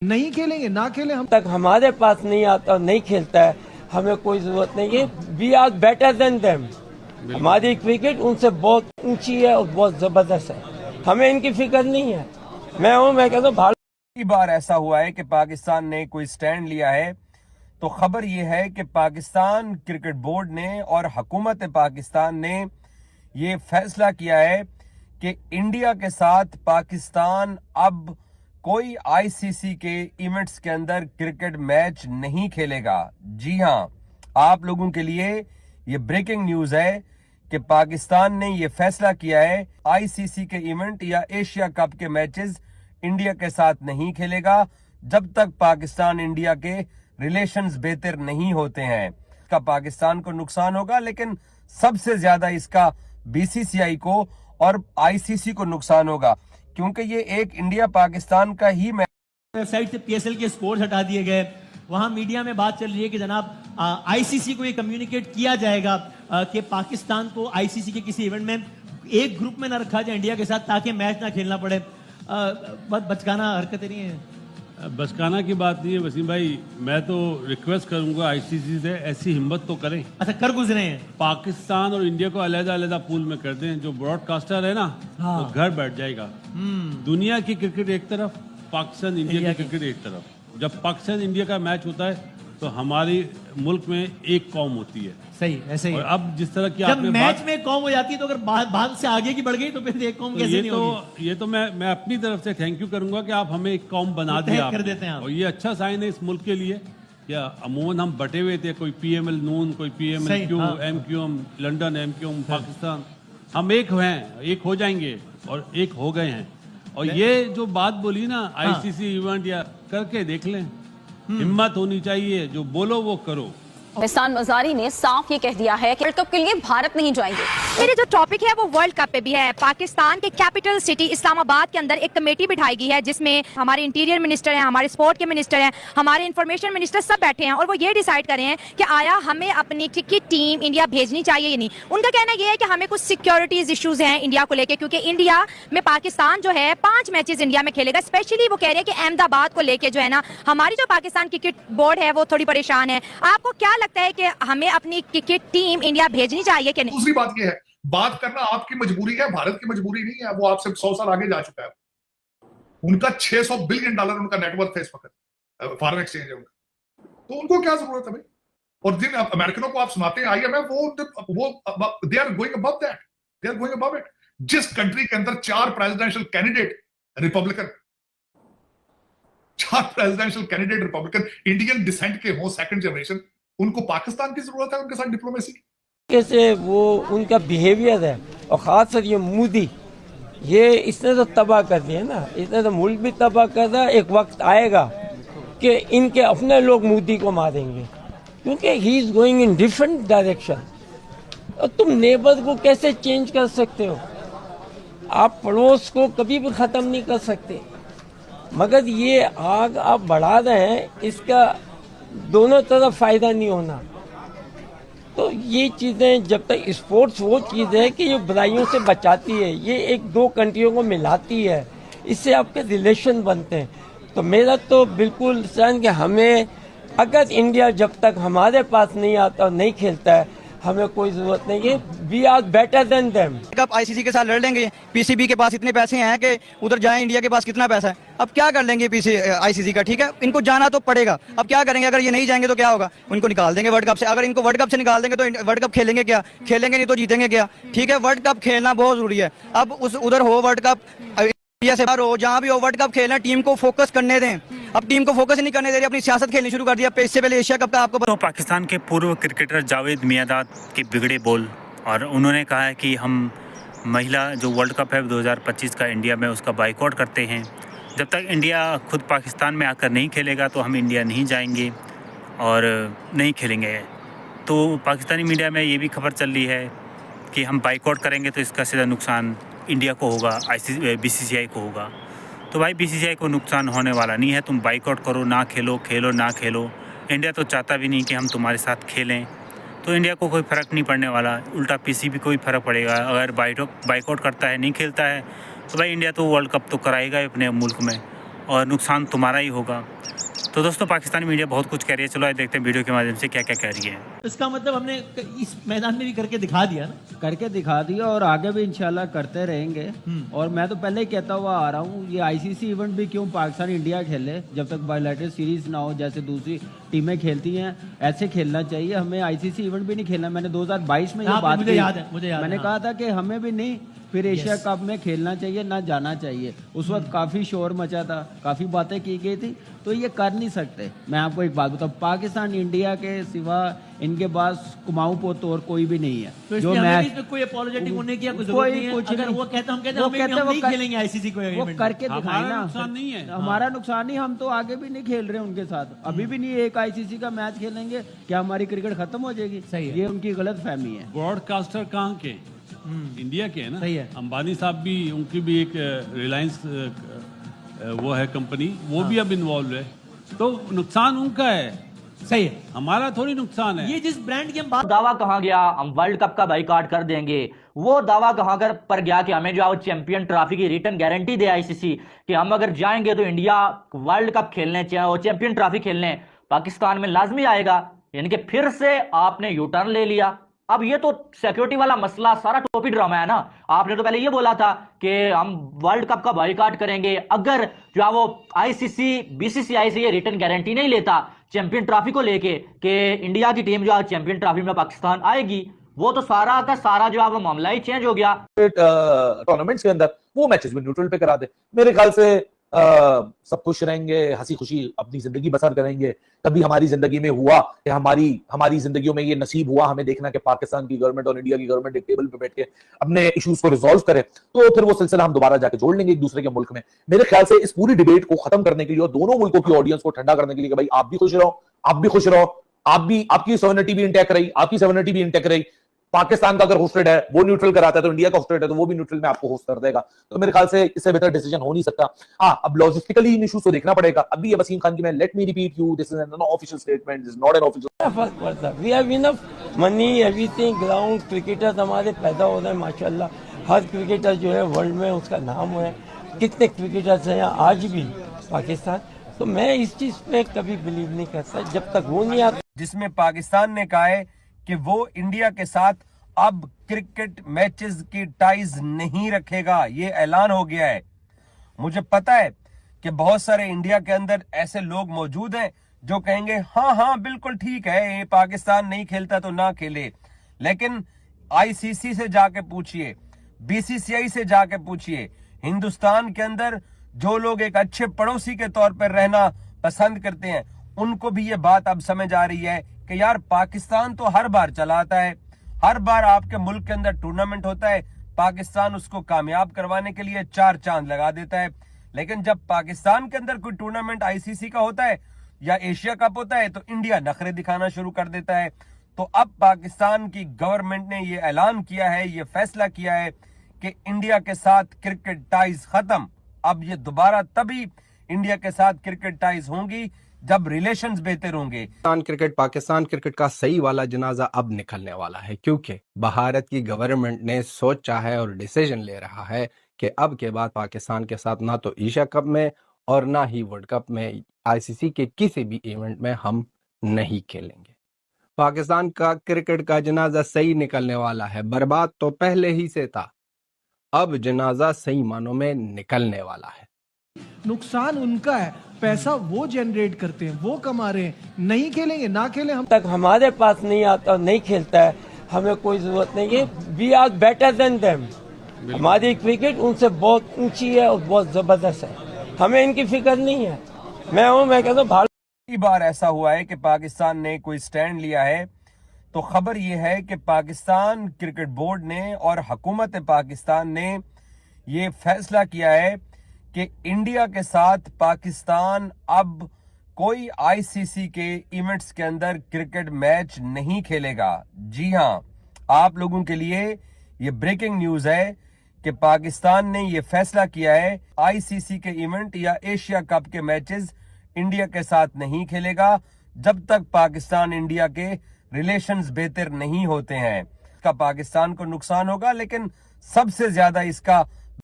नहीं खेलेंगे, ना खेले हम तक हमारे पास नहीं आता, नहीं खेलता है, हमें कोई जरूरत नहीं है। We are better than them. हमारी क्रिकेट उनसे बहुत ऊंची है और बहुत जबरदस्त है, हमें इनकी फिक्र नहीं है। मैं कहता हूँ भारत की बार ऐसा हुआ है कि पाकिस्तान ने कोई स्टैंड लिया है, तो खबर यह है कि पाकिस्तान क्रिकेट बोर्ड ने और हुकूमत पाकिस्तान ने ये फैसला किया है कि इंडिया के साथ पाकिस्तान अब कोई आईसीसी के इवेंट्स के अंदर क्रिकेट मैच नहीं खेलेगा। जी हां, आप लोगों के लिए ये ब्रेकिंग न्यूज है कि पाकिस्तान ने ये फैसला किया है आईसीसी के इवेंट या एशिया कप के मैचेस इंडिया के साथ नहीं खेलेगा जब तक पाकिस्तान इंडिया के रिलेशंस बेहतर नहीं होते हैं। इसका पाकिस्तान को नुकसान होगा, लेकिन सबसे ज्यादा इसका बीसीसीआई को और आईसीसी को नुकसान होगा, क्योंकि ये एक इंडिया पाकिस्तान का ही मैच। वेबसाइट से पीएसएल के स्कोर्स हटा दिए गए। वहां मीडिया में बात चल रही है कि जनाब आईसीसी को ये कम्युनिकेट किया जाएगा कि पाकिस्तान को आईसीसी के किसी इवेंट में एक ग्रुप में ना रखा जाए इंडिया के साथ, ताकि मैच ना खेलना पड़े। बचकाना हरकतें नहीं है। बचकाना की बात नहीं है वसीम भाई, मैं तो रिक्वेस्ट करूंगा आईसीसी से ऐसी हिम्मत तो करें। अच्छा, कर गुजरे हैं। पाकिस्तान और इंडिया को अलग-अलग पूल में कर दें। जो ब्रॉडकास्टर है ना, हाँ। तो घर बैठ जाएगा। दुनिया की क्रिकेट एक तरफ, पाकिस्तान इंडिया की क्रिकेट एक तरफ। जब पाकिस्तान इंडिया का मैच होता है तो हमारी मुल्क में एक कौम होती है। सही, ऐसे ही। और अब जिस तरह की जब आपने मैच में कौम हो जाती है तो अगर भाग से आगे की बढ़ गई तो फिर एक कौम कैसे नहीं होगी? ये तो मैं अपनी तरफ से थैंक यू करूंगा कि आप हमें एक कौम बना दिया कर देते हैं आप। और ये अच्छा साइन है इस मुल्क के लिए। या अमूमन हम बटे हुए थे, कोई पीएमएल नून, कोई PML Q, MQM London, MQM Pakistan. हम एक हैं, एक हो जाएंगे और एक हो गए हैं। और ये जो बात बोली ना आईसीसी इवेंट, या करके देख लें। हिम्मत होनी चाहिए, जो बोलो वो करो। एहसान मजारी ने साफ ये कह दिया है कि वर्ल्ड कप के लिए भारत नहीं जाएंगे। मेरे जो टॉपिक है वो वर्ल्ड कप पे भी है। पाकिस्तान के कैपिटल सिटी इस्लामाबाद के अंदर एक कमेटी बिठाई गई है जिसमें हमारे इंटीरियर मिनिस्टर हैं, हमारे स्पोर्ट के मिनिस्टर हैं, हमारे इंफॉर्मेशन मिनिस्टर सब बैठे हैं और वो ये डिसाइड कर रहे हैं कि आया हमें अपनी क्रिकेट टीम इंडिया भेजनी चाहिए या नहीं। उनका कहना ये है कि हमें कुछ सिक्योरिटीज इश्यूज हैं इंडिया को लेकर, क्योंकि इंडिया में पाकिस्तान जो है 5 मैचेस इंडिया में खेलेगा। स्पेशली वो कह रहे हैं कि अहमदाबाद को लेकर जो है ना, हमारी जो पाकिस्तान क्रिकेट बोर्ड है वो थोड़ी परेशान है। आपको क्या लगता है कि हमें अपनी क्रिकेट टीम इंडिया भेजनी चाहिए कि नहीं? दूसरी बात यह है, बात करना आपकी मजबूरी है, भारत की मजबूरी नहीं है। वो आपसे 100 साल आगे जा चुका है। उनका $600 बिलियन उनका नेटवर्क है इस वक्त, फॉरेन एक्सचेंज है उनका, तो उनको क्या जरूरत है भाई? और जिन अमेरिकनों को आप सुनाते हैं IMF, वो they are going above that, they are going above it. जिस कंट्री के अंदर 4 presidential candidate Republican, 4 presidential candidate Republican Indian descent के हो, सेकंड जनरेशन, उनको पाकिस्तान की जरूरत है उनके साथ डिप्लोमेसी की। कैसे वो उनका बिहेवियर है, और खासकर ये मोदी, ये इसने तो तबाह कर दिया ना, इसने तो मुल्क भी तबाह कर दिया। एक वक्त आएगा कि इनके अपने लोग मोदी को मारेंगे, क्योंकि he is going in different direction. और तुम नेबर को कैसे चेंज कर सकते हो? आप पड़ोस को कभी भी ख़त्म नहीं कर सकते, मगर ये आग आप बढ़ा रहे हैं, इसका दोनों तरफ फायदा नहीं होना। तो ये चीज़ें, जब तक स्पोर्ट्स वो चीज़ है कि ये बुराइयों से बचाती है, ये 1-2 कंट्रियों को मिलाती है, इससे आपके रिलेशन बनते हैं। तो मेरा तो बिल्कुल सहन कि हमें, अगर इंडिया जब तक हमारे पास नहीं आता और नहीं खेलता है, हमें कोई जरूरत नहीं है। We are better than them. कब आईसीसी के साथ लड़ लेंगे? पीसीबी के पास इतने पैसे हैं कि उधर जाएं, इंडिया के पास कितना पैसा है? अब क्या कर लेंगे आईसीसी का? ठीक है, इनको जाना तो पड़ेगा। अब क्या करेंगे? अगर ये नहीं जाएंगे तो क्या होगा? उनको निकाल देंगे वर्ल्ड कप से। अगर इनको वर्ल्ड कप से निकाल देंगे तो वर्ल्ड कप खेलेंगे क्या? खेलेंगे नहीं तो जीतेंगे क्या? ठीक है, वर्ल्ड कप खेलना बहुत जरूरी है। अब उधर हो वर्ल्ड कप, इंडिया से बाहर हो, जहाँ भी हो वर्ल्ड कप खेलना, टीम को फोकस करने दें। अब टीम को फोकस नहीं करने दे रही, अपनी सियासत खेलनी शुरू कर दिया। इससे पहले एशिया कप का आपको तो पाकिस्तान के पूर्व क्रिकेटर जावेद मियांदाद के बिगड़े बोल, और उन्होंने कहा है कि हम महिला जो वर्ल्ड कप है 2025 का इंडिया में, उसका बाइकआउट करते हैं। जब तक इंडिया खुद पाकिस्तान में आकर नहीं खेलेगा तो हम इंडिया नहीं जाएंगे और नहीं खेलेंगे। तो पाकिस्तानी मीडिया में ये भी खबर चल रही है कि हम बाइकआउट करेंगे तो इसका सीधा नुकसान इंडिया को होगा, बीसीसीआई को होगा। तो भाई बीसीसीआई को नुकसान होने वाला नहीं है। तुम बाइकआउट करो, ना खेलो, खेलो ना खेलो। इंडिया तो चाहता भी नहीं कि हम तुम्हारे साथ खेलें, तो इंडिया को कोई फ़र्क नहीं पड़ने वाला। उल्टा पीसीबी को भी फ़र्क पड़ेगा। अगर बाइकआउट करता है, नहीं खेलता है, तो भाई इंडिया तो वर्ल्ड कप तो कराएगा ही अपने मुल्क में। और नुकसान तुम्हारा ही होगा। तो दोस्तों पाकिस्तानी मीडिया बहुत कुछ कह रही है, चलो आज देखते हैं वीडियो के माध्यम से क्या क्या कह रही है। इसका मतलब हमने इस मैदान में भी करके दिखा दिया ना, करके दिखा दिया और आगे भी इंशाल्लाह करते रहेंगे। और मैं तो पहले ही कहता हुआ आ रहा हूँ, ये आईसीसी इवेंट भी क्यों पाकिस्तान इंडिया खेले जब तक बायलैटरल सीरीज ना हो, जैसे दूसरी टीमें खेलती हैं ऐसे खेलना चाहिए। हमें आईसीसी इवेंट भी नहीं खेलना। मैंने 2022 में ये बात मुझे याद है, मैंने कहा था कि हमें भी नहीं फिर एशिया कप में खेलना चाहिए ना जाना चाहिए। उस वक्त काफ़ी शोर मचा था, काफ़ी बातें की गई थी, तो ये कर नहीं सकते। मैं आपको एक बात बताऊँ, पाकिस्तान इंडिया के सिवा इनके पास कुमाऊं पोत और कोई भी नहीं है। तो जो मैच कोई अपोलोजेटिक होने की कोई जरूरत नहीं है। अगर वो कहते हम कहते हैं हम नहीं खेलेंगे आईसीसी को, वो करके दिखाए ना। नुकसान नहीं है, हमारा नुकसान नहीं, हम तो आगे भी नहीं खेल रहे उनके साथ, अभी भी नहीं एक आईसीसी का मैच खेलेंगे, क्या हमारी क्रिकेट खत्म हो जाएगी? सही है। ये उनकी गलत फहमी है। ब्रॉडकास्टर कहाँ के? इंडिया के है ना। सही है। अंबानी साहब भी, उनकी भी एक रिलायंस वो है कंपनी, वो भी अब इन्वॉल्व है, तो नुकसान उनका है। सही है, हमारा थोड़ी नुकसान है। ये जिस ब्रांड की हम बात, दावा कहाँ गया हम वर्ल्ड कप का बाइकआउट कर देंगे, वो दावा कहाँ पर गया कि हमें जो चैंपियन ट्रॉफी की रिटर्न गारंटी दे आईसीसी कि हम अगर जाएंगे तो इंडिया वर्ल्ड कप खेलने चाहे और चैंपियन ट्रॉफी खेलने पाकिस्तान में लाजमी आएगा। यानी कि फिर से आपने यू टर्न ले लिया। अब ये तो सिक्योरिटी वाला मसला सारा टोपी ड्रामा है ना। आपने तो पहले ये बोला था कि हम वर्ल्ड कप का बाइकआउट करेंगे अगर जो वो आईसीसी बीसीसीआई से ये रिटर्न गारंटी नहीं लेता चैंपियन ट्रॉफी को लेके कि इंडिया की टीम जो है चैंपियन ट्रॉफी में पाकिस्तान आएगी। वो तो सारा का सारा जो है वो मामला ही चेंज हो गया। टूर्नामेंट्स के अंदर वो मैचेस भी न्यूट्रल पे करा दे, मेरे ख्याल से सब खुश रहेंगे, हंसी खुशी अपनी जिंदगी बसर करेंगे। कभी हमारी जिंदगी में हुआ कि हमारी जिंदगियों में ये नसीब हुआ हमें देखना कि पाकिस्तान की गवर्नमेंट और इंडिया की गवर्नमेंट एक टेबल पे बैठ के अपने इश्यूज को रिजॉल्व करे, तो फिर वो सिलसिला हम दोबारा जाके जोड़ लेंगे एक दूसरे के मुल्क में। मेरे ख्याल से इस पूरी डिबेट को खत्म करने के लिए और दोनों मुल्कों की ऑडियंस को ठंडा करने के लिए कि भाई आप भी खुश रहो, आप भी खुश रहो, आपकी सॉवरेनिटी भी इंटैक्ट रही, आपकी सॉवरेनिटी भी इंटैक्ट रही। पाकिस्तान का अगर होस्टेड है वो न्यूट्रल कराता है, तो इंडिया का होस्टेड है तो वो भी न्यूट्रल में आपको होस्ट कर देगा। तो मेरे ख्याल से इससे बेहतर डिसीजन हो नहीं सकता। हाँ, अब लॉजिस्टिकली इन इश्यूज को देखना पड़ेगा। अभी ये वसीम खान की, मैं let me repeat you, this is an official statement, this is not an official. फर्क पड़ता है, we have enough money everything, ground cricketers हमारे पैदा हो रहे हैं माशाल्लाह। हर क्रिकेटर जो है वर्ल्ड में उसका नाम है, कितने क्रिकेटर्स हैं आज भी पाकिस्तान। तो मैं इस चीज पे कभी बिलीव नहीं करता जब तक वो नहीं आता। जिसमें पाकिस्तान ने कहा है कि वो इंडिया के साथ अब क्रिकेट मैचेस की टाइज नहीं रखेगा, ये ऐलान हो गया है। मुझे पता है कि बहुत सारे इंडिया के अंदर ऐसे लोग मौजूद हैं जो कहेंगे हाँ बिल्कुल ठीक है, ये पाकिस्तान नहीं खेलता तो ना खेले। लेकिन आईसीसी से जाके पूछिए, बीसीसीआई से जाके पूछिए, हिंदुस्तान के अंदर जो लोग एक अच्छे पड़ोसी के तौर पर रहना पसंद करते हैं, उनको भी ये बात अब समझ आ रही है कि यार पाकिस्तान तो हर बार चला आता है, हर बार आपके मुल्क के अंदर टूर्नामेंट होता है, पाकिस्तान उसको कामयाब करवाने के लिए 4 चांद लगा देता है। लेकिन जब पाकिस्तान के अंदर कोई टूर्नामेंट आईसीसी का होता है या एशिया कप होता है तो इंडिया नखरे दिखाना शुरू कर देता है। तो अब पाकिस्तान की गवर्नमेंट ने ये ऐलान किया है, ये फैसला किया है कि इंडिया के साथ क्रिकेट टाइज खत्म। अब ये दोबारा तभी इंडिया के साथ क्रिकेट टाइज होंगी जब रिलेशंस बेहतर होंगे। पाकिस्तान क्रिकेट का सही वाला जनाजा अब निकलने वाला है, क्योंकि भारत की गवर्नमेंट ने सोचा है और डिसीजन ले रहा है कि अब के बाद पाकिस्तान के साथ ना तो एशिया कप में और ना ही वर्ल्ड कप में, आईसीसी के किसी भी इवेंट में हम नहीं खेलेंगे। पाकिस्तान का क्रिकेट का जनाजा सही निकलने वाला है। बर्बाद तो पहले ही से था, अब जनाजा सही मानों में निकलने वाला है। नुकसान उनका है, पैसा वो जनरेट करते हैं, वो कमा रहे हैं। नहीं खेलेंगे ना खेलें, हम तक हमारे पास नहीं आता, नहीं खेलता है, हमें कोई जरूरत नहीं है। We are better than them. हमारी क्रिकेट उनसे बहुत ऊंची है और बहुत जबरदस्त है, हमें इनकी फिक्र नहीं है। मैं कहता हूँ भारत कई बार ऐसा हुआ है कि पाकिस्तान ने कोई स्टैंड लिया है, तो खबर यह है कि पाकिस्तान क्रिकेट बोर्ड ने और हुकूमत पाकिस्तान ने ये फैसला किया है कि इंडिया के साथ पाकिस्तान अब कोई आईसीसी के इवेंट्स के अंदर क्रिकेट मैच नहीं खेलेगा। जी हां, आप लोगों के लिए ये ब्रेकिंग न्यूज है कि पाकिस्तान ने ये फैसला किया है आईसीसी के इवेंट या एशिया कप के मैचेस इंडिया के साथ नहीं खेलेगा जब तक पाकिस्तान इंडिया के रिलेशंस बेहतर नहीं होते हैं। इसका पाकिस्तान को नुकसान होगा, लेकिन सबसे ज्यादा इसका